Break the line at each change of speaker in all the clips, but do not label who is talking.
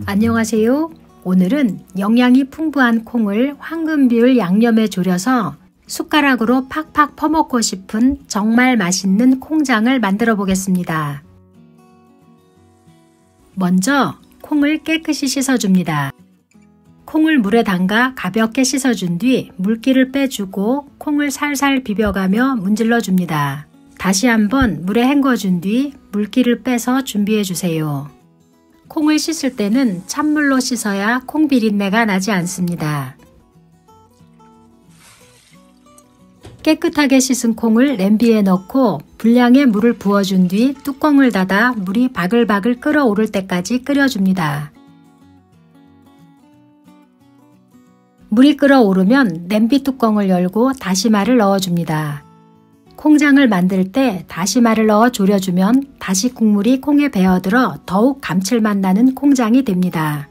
안녕하세요. 오늘은 영양이 풍부한 콩을 황금 비율 양념에 졸여서 숟가락으로 팍팍 퍼먹고 싶은 정말 맛있는 콩장을 만들어 보겠습니다. 먼저 콩을 깨끗이 씻어줍니다. 콩을 물에 담가 가볍게 씻어준 뒤 물기를 빼주고 콩을 살살 비벼가며 문질러 줍니다. 다시 한번 물에 헹궈준 뒤 물기를 빼서 준비해 주세요. 콩을 씻을 때는 찬물로 씻어야 콩 비린내가 나지 않습니다. 깨끗하게 씻은 콩을 냄비에 넣고 분량의 물을 부어준 뒤 뚜껑을 닫아 물이 바글바글 끓어오를 때까지 끓여줍니다. 물이 끓어오르면 냄비 뚜껑을 열고 다시마를 넣어줍니다. 콩장을 만들 때 다시마를 넣어 졸여주면 다시 국물이 콩에 배어들어 더욱 감칠맛 나는 콩장이 됩니다.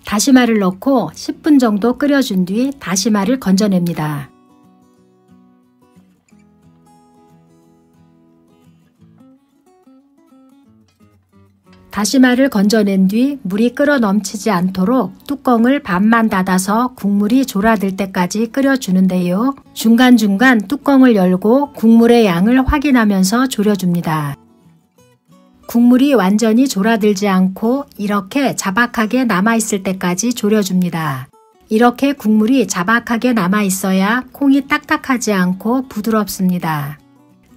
다시마를 넣고 10분 정도 끓여준 뒤 다시마를 건져냅니다. 다시마를 건져낸 뒤 물이 끓어 넘치지 않도록 뚜껑을 반만 닫아서 국물이 졸아들 때까지 끓여주는데요. 중간중간 뚜껑을 열고 국물의 양을 확인하면서 졸여줍니다. 국물이 완전히 졸아들지 않고 이렇게 자박하게 남아있을 때까지 졸여줍니다. 이렇게 국물이 자박하게 남아있어야 콩이 딱딱하지 않고 부드럽습니다.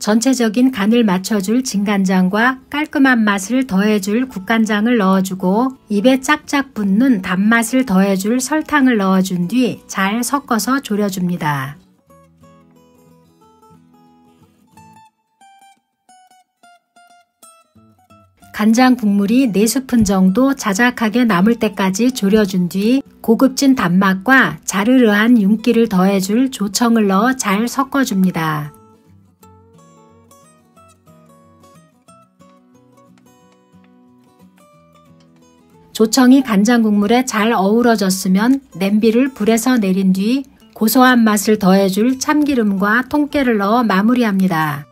전체적인 간을 맞춰줄 진간장과 깔끔한 맛을 더해줄 국간장을 넣어주고 입에 짝짝 붙는 단맛을 더해줄 설탕을 넣어준 뒤 잘 섞어서 졸여줍니다. 간장 국물이 4스푼 정도 자작하게 남을 때까지 졸여준 뒤 고급진 단맛과 자르르한 윤기를 더해줄 조청을 넣어 잘 섞어줍니다. 조청이 간장 국물에 잘 어우러졌으면 냄비를 불에서 내린 뒤 고소한 맛을 더해줄 참기름과 통깨를 넣어 마무리합니다.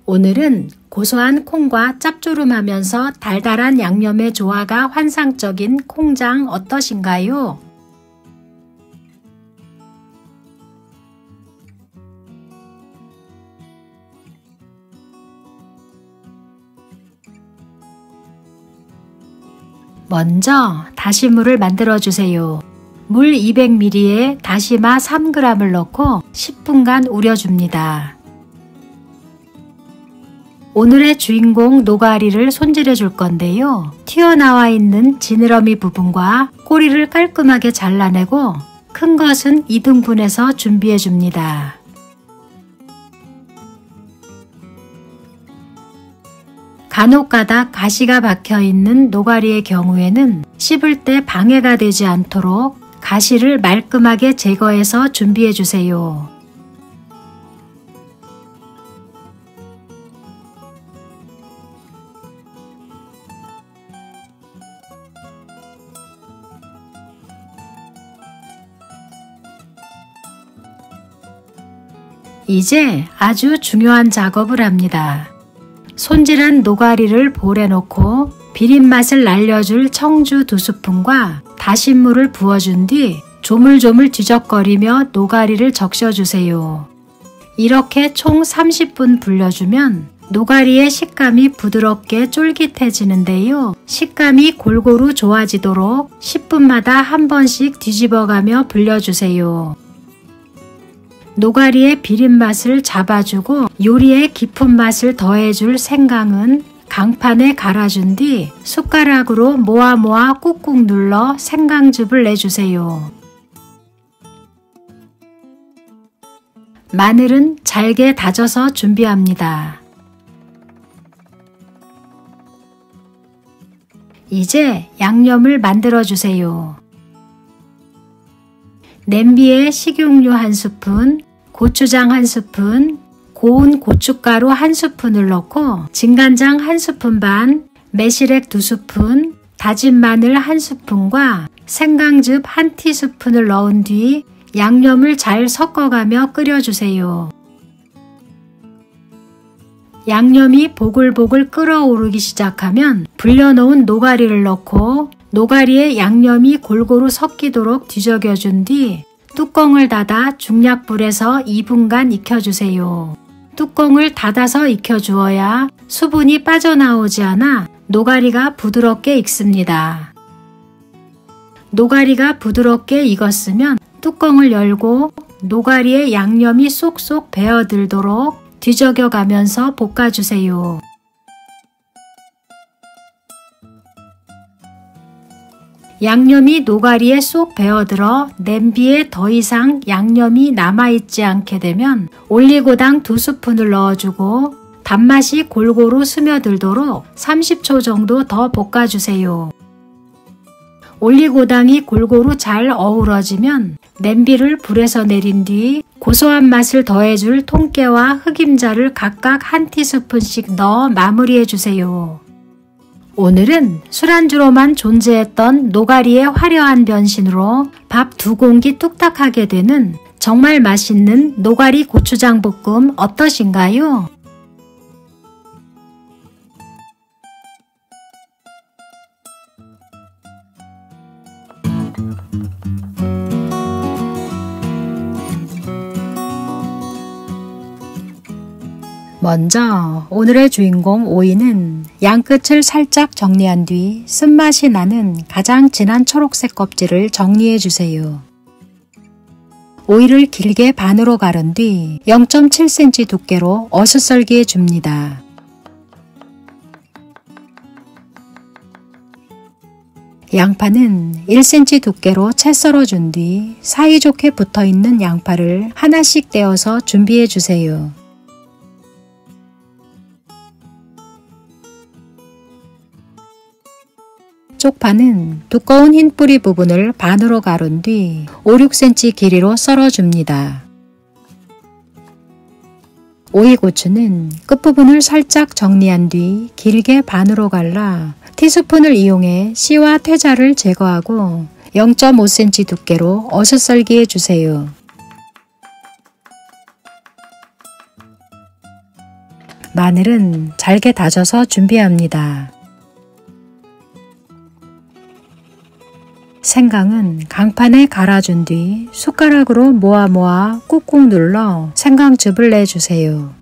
오늘은 고소한 콩과 짭조름하면서 달달한 양념의 조화가 환상적인 콩장 어떠신가요? 먼저 다시물을 만들어 주세요. 물 200ml에 다시마 3g을 넣고 10분간 우려줍니다. 오늘의 주인공 노가리를 손질해 줄 건데요. 튀어나와 있는 지느러미 부분과 꼬리를 깔끔하게 잘라내고 큰 것은 2등분해서 준비해 줍니다. 간혹가다 가시가 박혀있는 노가리의 경우에는 씹을 때 방해가 되지 않도록 가시를 말끔하게 제거해서 준비해 주세요. 이제 아주 중요한 작업을 합니다. 손질한 노가리를 볼에 넣고 비린맛을 날려줄 청주 2스푼과 다신물을 부어준 뒤 조물조물 뒤적거리며 노가리를 적셔주세요. 이렇게 총 30분 불려주면 노가리의 식감이 부드럽게 쫄깃해지는데요. 식감이 골고루 좋아지도록 10분마다 한 번씩 뒤집어가며 불려주세요. 노가리의 비린맛을 잡아주고 요리의 깊은 맛을 더해줄 생강은 강판에 갈아준 뒤 숟가락으로 모아 꾹꾹 눌러 생강즙을 내주세요. 마늘은 잘게 다져서 준비합니다. 이제 양념을 만들어 주세요. 냄비에 식용유 1스푼, 고추장 1스푼, 고운 고춧가루 1스푼을 넣고 진간장 1스푼 반, 매실액 2스푼, 다진 마늘 1스푼과 생강즙 1티스푼을 넣은 뒤 양념을 잘 섞어가며 끓여주세요. 양념이 보글보글 끓어오르기 시작하면 불려놓은 노가리를 넣고 노가리에 양념이 골고루 섞이도록 뒤적여준 뒤 뚜껑을 닫아 중약불에서 2분간 익혀주세요. 뚜껑을 닫아서 익혀주어야 수분이 빠져나오지 않아 노가리가 부드럽게 익습니다. 노가리가 부드럽게 익었으면 뚜껑을 열고 노가리에 양념이 쏙쏙 배어들도록 뒤적여 가면서 볶아주세요. 양념이 노가리에 쏙 배어들어 냄비에 더 이상 양념이 남아있지 않게 되면 올리고당 2스푼을 넣어주고 단맛이 골고루 스며들도록 30초 정도 더 볶아주세요. 올리고당이 골고루 잘 어우러지면 냄비를 불에서 내린 뒤 고소한 맛을 더해줄 통깨와 흑임자를 각각 1티스푼씩 넣어 마무리해주세요. 오늘은 술안주로만 존재했던 노가리의 화려한 변신으로 밥 2공기 뚝딱 하게 되는 정말 맛있는 노가리 고추장 볶음 어떠신가요? 먼저 오늘의 주인공 오이는 양끝을 살짝 정리한 뒤 쓴맛이 나는 가장 진한 초록색 껍질을 정리해 주세요. 오이를 길게 반으로 가른 뒤 0.7cm 두께로 어슷썰기해 줍니다. 양파는 1cm 두께로 채 썰어준 뒤 사이좋게 붙어있는 양파를 하나씩 떼어서 준비해 주세요. 쪽파는 두꺼운 흰 뿌리 부분을 반으로 가른 뒤 5-6cm 길이로 썰어줍니다. 오이고추는 끝부분을 살짝 정리한 뒤 길게 반으로 갈라 티스푼을 이용해 씨와 퇴자를 제거하고 0.5cm 두께로 어슷썰기해 주세요. 마늘은 잘게 다져서 준비합니다. 생강은 강판에 갈아준 뒤 숟가락으로 모아 꾹꾹 눌러 생강즙을 내주세요.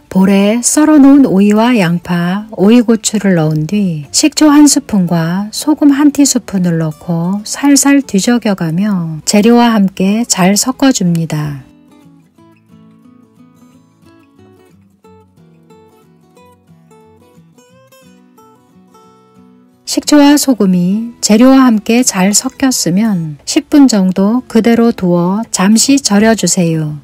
볼에 썰어놓은 오이와 양파, 오이고추를 넣은 뒤 식초 1스푼과 소금 1티스푼을 넣고 살살 뒤적여가며 재료와 함께 잘 섞어줍니다. 식초와 소금이 재료와 함께 잘 섞였으면 10분 정도 그대로 두어 잠시 절여주세요.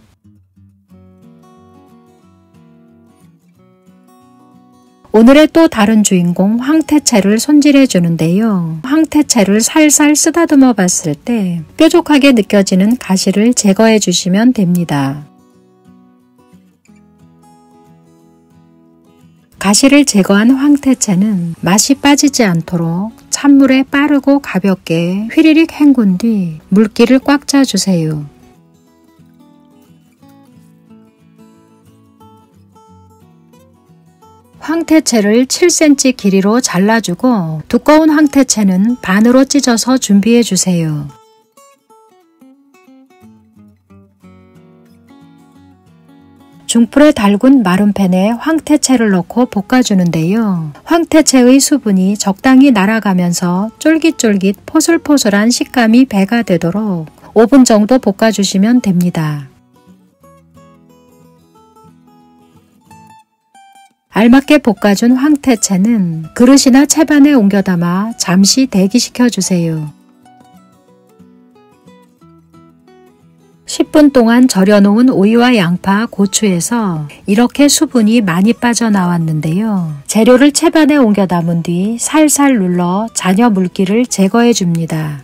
오늘의 또 다른 주인공 황태채를 손질해 주는데요. 황태채를 살살 쓰다듬어 봤을 때 뾰족하게 느껴지는 가시를 제거해 주시면 됩니다. 가시를 제거한 황태채는 맛이 빠지지 않도록 찬물에 빠르고 가볍게 휘리릭 헹군 뒤 물기를 꽉 짜주세요. 황태채를 7cm 길이로 잘라주고 두꺼운 황태채는 반으로 찢어서 준비해주세요. 중불에 달군 마른 팬에 황태채를 넣고 볶아주는데요. 황태채의 수분이 적당히 날아가면서 쫄깃쫄깃 포슬포슬한 식감이 배가 되도록 5분 정도 볶아주시면 됩니다. 알맞게 볶아준 황태채는 그릇이나 채반에 옮겨 담아 잠시 대기시켜주세요. 10분 동안 절여놓은 오이와 양파, 고추에서 이렇게 수분이 많이 빠져나왔는데요. 재료를 채반에 옮겨 담은 뒤 살살 눌러 잔여 물기를 제거해 줍니다.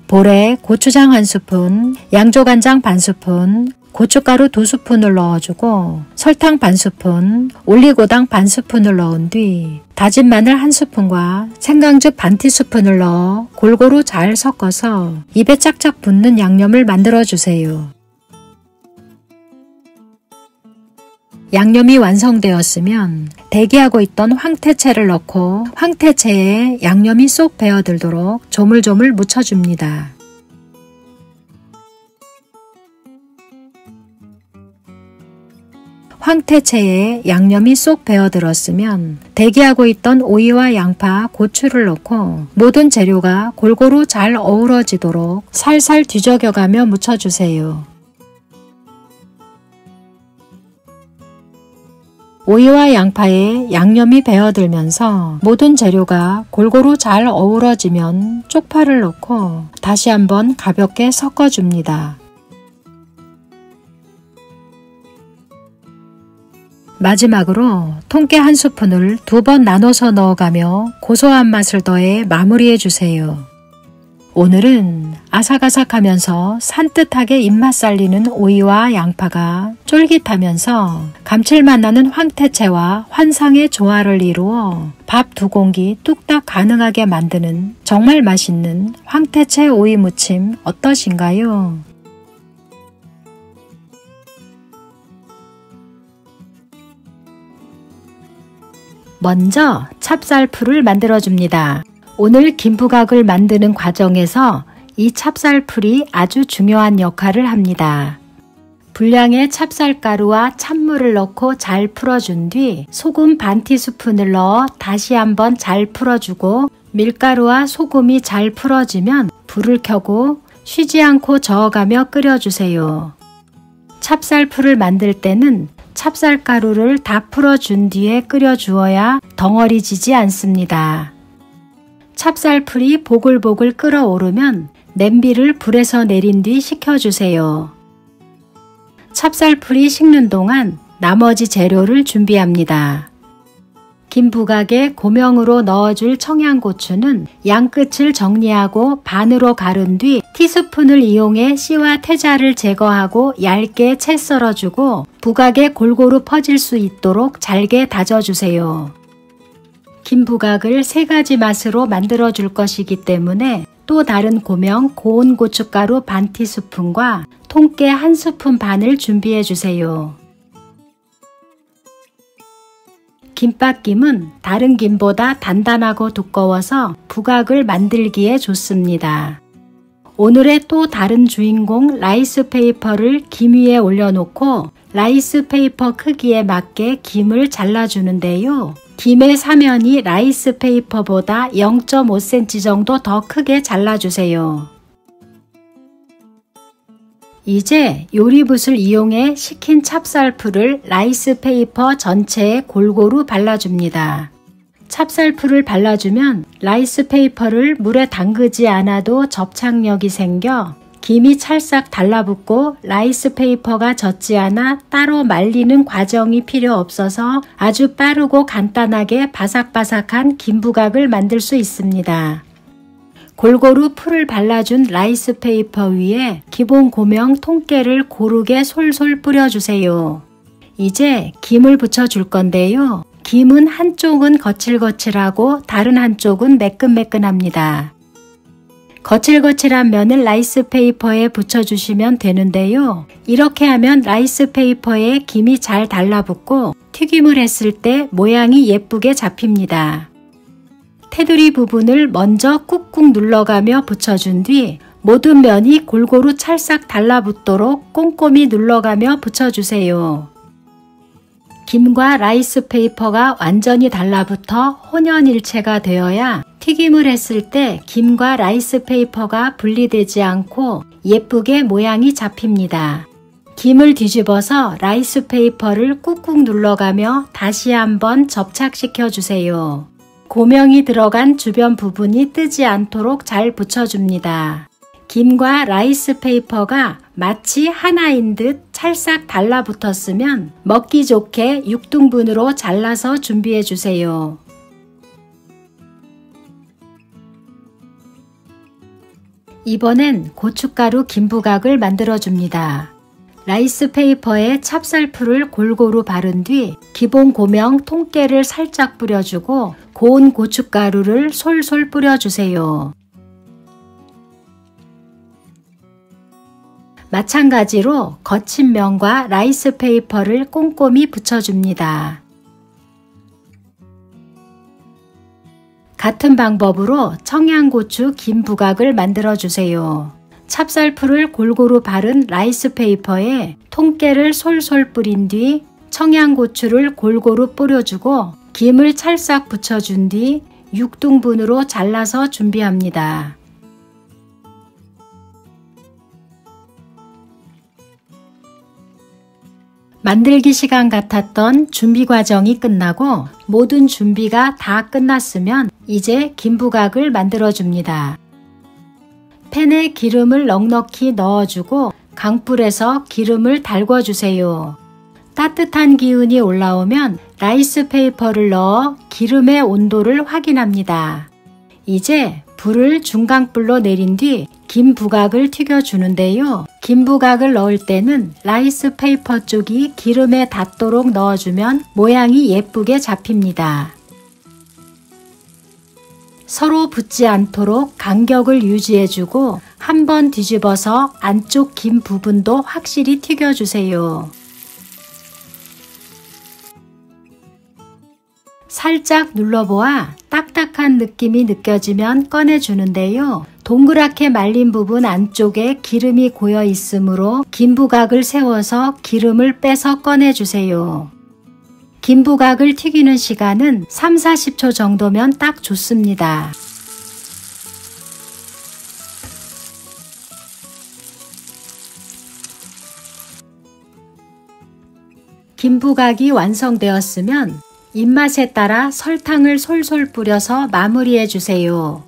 볼에 고추장 1스푼, 양조간장 반스푼, 고춧가루 2스푼을 넣어주고 설탕 반스푼, 올리고당 반스푼을 넣은 뒤 다진 마늘 1스푼과 생강즙 반티스푼을 넣어 골고루 잘 섞어서 입에 짝짝 붙는 양념을 만들어 주세요. 양념이 완성되었으면 대기하고 있던 황태채를 넣고 황태채에 양념이 쏙 배어들도록 조물조물 묻혀줍니다. 황태채에 양념이 쏙 배어들었으면 대기하고 있던 오이와 양파, 고추를 넣고 모든 재료가 골고루 잘 어우러지도록 살살 뒤적여가며 묻혀주세요. 오이와 양파에 양념이 배어들면서 모든 재료가 골고루 잘 어우러지면 쪽파를 넣고 다시 한번 가볍게 섞어줍니다. 마지막으로 통깨 1스푼을 2번 나눠서 넣어가며 고소한 맛을 더해 마무리해 주세요. 오늘은 아삭아삭하면서 산뜻하게 입맛 살리는 오이와 양파가 쫄깃하면서 감칠맛 나는 황태채와 환상의 조화를 이루어 밥 2공기 뚝딱 가능하게 만드는 정말 맛있는 황태채 오이 무침 어떠신가요? 먼저 찹쌀풀을 만들어줍니다. 오늘 김부각을 만드는 과정에서 이 찹쌀풀이 아주 중요한 역할을 합니다. 분량의 찹쌀가루와 찬물을 넣고 잘 풀어준 뒤 소금 반티스푼을 넣어 다시 한번 잘 풀어주고 밀가루와 소금이 잘 풀어지면 불을 켜고 쉬지 않고 저어가며 끓여주세요. 찹쌀풀을 만들 때는 찹쌀가루를 다 풀어준 뒤에 끓여주어야 덩어리지지 않습니다. 찹쌀풀이 보글보글 끓어오르면 냄비를 불에서 내린 뒤 식혀주세요. 찹쌀풀이 식는 동안 나머지 재료를 준비합니다. 김부각에 고명으로 넣어줄 청양고추는 양끝을 정리하고 반으로 가른 뒤 티스푼을 이용해 씨와 태자를 제거하고 얇게 채 썰어주고 부각에 골고루 퍼질 수 있도록 잘게 다져주세요. 김부각을 3가지 맛으로 만들어 줄 것이기 때문에 또 다른 고명 고운 고춧가루 반티스푼과 통깨 1스푼 반을 준비해 주세요. 김밥김은 다른 김보다 단단하고 두꺼워서 부각을 만들기에 좋습니다. 오늘의 또 다른 주인공 라이스페이퍼를 김 위에 올려놓고 라이스페이퍼 크기에 맞게 김을 잘라주는데요. 김의 사면이 라이스페이퍼보다 0.5cm 정도 더 크게 잘라주세요. 이제 요리붓을 이용해 식힌 찹쌀풀을 라이스페이퍼 전체에 골고루 발라줍니다. 찹쌀풀을 발라주면 라이스페이퍼를 물에 담그지 않아도 접착력이 생겨 김이 찰싹 달라붙고 라이스페이퍼가 젖지 않아 따로 말리는 과정이 필요 없어서 아주 빠르고 간단하게 바삭바삭한 김부각을 만들 수 있습니다. 골고루 풀을 발라준 라이스페이퍼 위에 기본 고명 통깨를 고르게 솔솔 뿌려주세요. 이제 김을 붙여줄 건데요. 김은 한쪽은 거칠거칠하고 다른 한쪽은 매끈매끈합니다. 거칠거칠한 면을 라이스페이퍼에 붙여주시면 되는데요. 이렇게 하면 라이스페이퍼에 김이 잘 달라붙고 튀김을 했을 때 모양이 예쁘게 잡힙니다. 테두리 부분을 먼저 꾹꾹 눌러가며 붙여준 뒤 모든 면이 골고루 찰싹 달라붙도록 꼼꼼히 눌러가며 붙여주세요. 김과 라이스페이퍼가 완전히 달라붙어 혼연일체가 되어야 튀김을 했을 때 김과 라이스페이퍼가 분리되지 않고 예쁘게 모양이 잡힙니다. 김을 뒤집어서 라이스페이퍼를 꾹꾹 눌러가며 다시 한번 접착시켜 주세요. 고명이 들어간 주변 부분이 뜨지 않도록 잘 붙여줍니다. 김과 라이스페이퍼가 마치 하나인 듯 찰싹 달라붙었으면 먹기 좋게 6등분으로 잘라서 준비해 주세요. 이번엔 고춧가루 김부각을 만들어 줍니다. 라이스페이퍼에 찹쌀풀을 골고루 바른 뒤 기본 고명 통깨를 살짝 뿌려주고 고운 고춧가루를 솔솔 뿌려주세요. 마찬가지로 거친 면과 라이스페이퍼를 꼼꼼히 붙여줍니다. 같은 방법으로 청양고추 긴 부각을 만들어주세요. 찹쌀풀을 골고루 바른 라이스페이퍼에 통깨를 솔솔 뿌린 뒤 청양고추를 골고루 뿌려주고 김을 찰싹 붙여준 뒤 6등분으로 잘라서 준비합니다. 만들기 시간 같았던 준비 과정이 끝나고 모든 준비가 다 끝났으면 이제 김부각을 만들어 줍니다. 팬에 기름을 넉넉히 넣어주고 강불에서 기름을 달궈주세요. 따뜻한 기운이 올라오면 라이스페이퍼를 넣어 기름의 온도를 확인합니다. 이제 불을 중강불로 내린 뒤 김부각을 튀겨주는데요. 김부각을 넣을 때는 라이스페이퍼 쪽이 기름에 닿도록 넣어주면 모양이 예쁘게 잡힙니다. 서로 붙지 않도록 간격을 유지해주고 한번 뒤집어서 안쪽 김 부분도 확실히 튀겨주세요. 살짝 눌러보아 딱딱한 느낌이 느껴지면 꺼내주는데요. 동그랗게 말린 부분 안쪽에 기름이 고여 있으므로 김부각을 세워서 기름을 빼서 꺼내주세요. 김부각을 튀기는 시간은 3-40초 정도면 딱 좋습니다. 김부각이 완성되었으면 입맛에 따라 설탕을 솔솔 뿌려서 마무리해 주세요.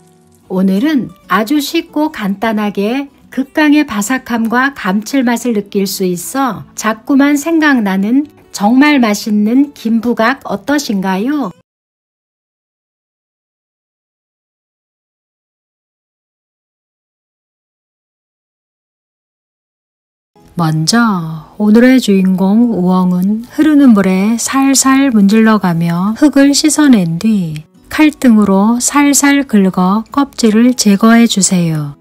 오늘은 아주 쉽고 간단하게 극강의 바삭함과 감칠맛을 느낄 수 있어 자꾸만 생각나는 정말 맛있는 김부각 어떠신가요? 먼저 오늘의 주인공 우엉은 흐르는 물에 살살 문질러가며 흙을 씻어낸 뒤 칼등으로 살살 긁어 껍질을 제거해 주세요.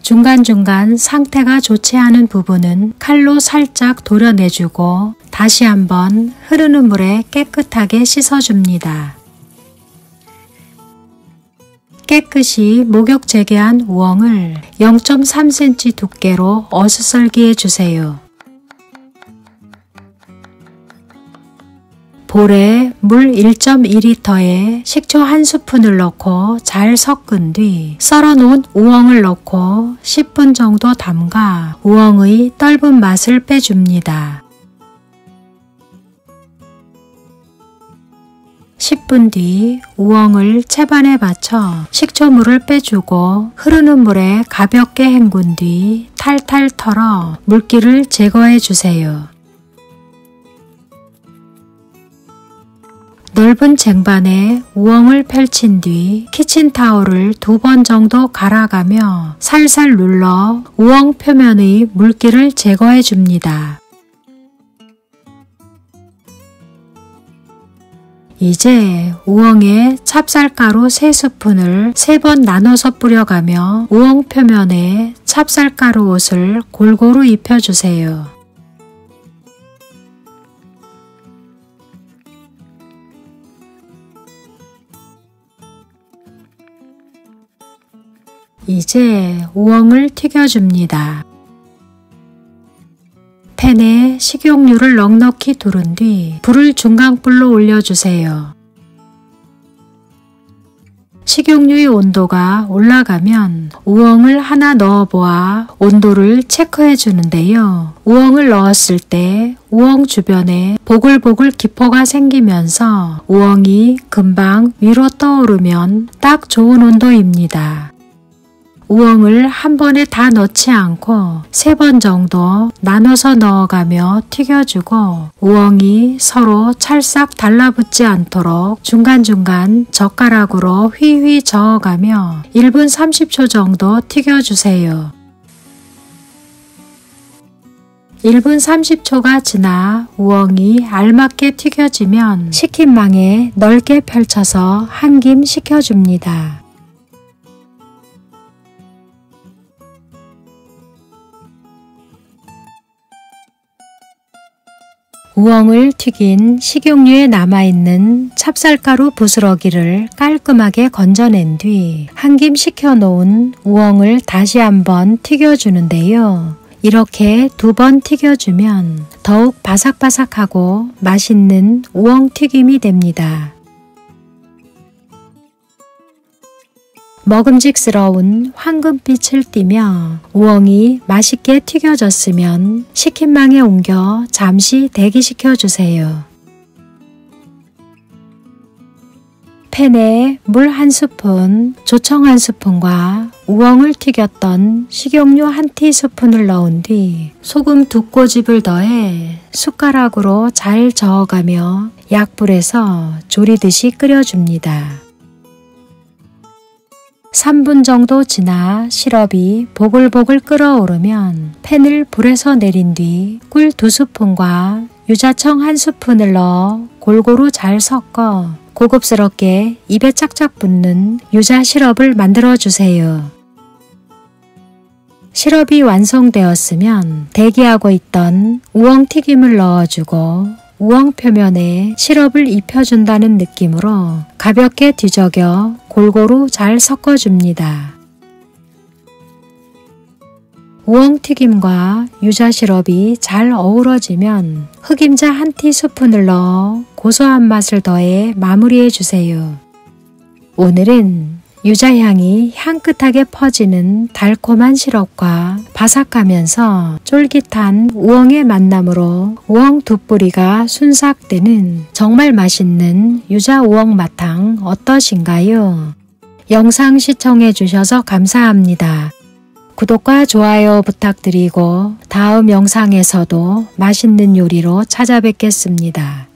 중간중간 상태가 좋지 않은 부분은 칼로 살짝 도려내주고 다시 한번 흐르는 물에 깨끗하게 씻어줍니다. 깨끗이 목욕 재개한 우엉을 0.3cm 두께로 어슷썰기해 주세요. 볼에 물 1.2리터에 식초 1스푼을 넣고 잘 섞은 뒤 썰어놓은 우엉을 넣고 10분 정도 담가 우엉의 떫은 맛을 빼줍니다. 10분 뒤 우엉을 채반에 받쳐 식초물을 빼주고 흐르는 물에 가볍게 헹군 뒤 탈탈 털어 물기를 제거해 주세요. 넓은 쟁반에 우엉을 펼친 뒤 키친타올을 2번 정도 갈아가며 살살 눌러 우엉 표면의 물기를 제거해 줍니다. 이제 우엉에 찹쌀가루 3스푼을 3번 나눠서 뿌려가며 우엉 표면에 찹쌀가루 옷을 골고루 입혀주세요. 이제 우엉을 튀겨줍니다. 팬에 식용유를 넉넉히 두른 뒤 불을 중강불로 올려주세요. 식용유의 온도가 올라가면 우엉을 하나 넣어보아 온도를 체크해 주는데요. 우엉을 넣었을 때 우엉 주변에 보글보글 기포가 생기면서 우엉이 금방 위로 떠오르면 딱 좋은 온도입니다. 우엉을 한 번에 다 넣지 않고 3번 정도 나눠서 넣어가며 튀겨주고 우엉이 서로 찰싹 달라붙지 않도록 중간중간 젓가락으로 휘휘 저어가며 1분 30초 정도 튀겨주세요. 1분 30초가 지나 우엉이 알맞게 튀겨지면 식힌망에 넓게 펼쳐서 한 김 식혀줍니다. 우엉을 튀긴 식용유에 남아있는 찹쌀가루 부스러기를 깔끔하게 건져낸 뒤 한 김 식혀놓은 우엉을 다시 한번 튀겨주는데요. 이렇게 2번 튀겨주면 더욱 바삭바삭하고 맛있는 우엉튀김이 됩니다. 먹음직스러운 황금빛을 띠며 우엉이 맛있게 튀겨졌으면 식힌망에 옮겨 잠시 대기시켜주세요. 팬에 물 1스푼, 조청 1스푼과 우엉을 튀겼던 식용유 1티스푼을 넣은 뒤 소금 2꼬집을 더해 숟가락으로 잘 저어가며 약불에서 조리듯이 끓여줍니다. 3분 정도 지나 시럽이 보글보글 끓어오르면 팬을 불에서 내린 뒤 꿀 2스푼과 유자청 1스푼을 넣어 골고루 잘 섞어 고급스럽게 입에 짝짝 붙는 유자 시럽을 만들어주세요. 시럽이 완성되었으면 대기하고 있던 우엉튀김을 넣어주고 우엉 표면에 시럽을 입혀준다는 느낌으로 가볍게 뒤적여 골고루 잘 섞어줍니다. 우엉튀김과 유자 시럽이 잘 어우러지면 흑임자 1티스푼을 넣어 고소한 맛을 더해 마무리해주세요. 오늘은 유자향이 향긋하게 퍼지는 달콤한 시럽과 바삭하면서 쫄깃한 우엉의 만남으로 우엉 2뿌리가 순삭되는 정말 맛있는 유자 우엉 마탕 어떠신가요? 영상 시청해 주셔서 감사합니다. 구독과 좋아요 부탁드리고 다음 영상에서도 맛있는 요리로 찾아뵙겠습니다.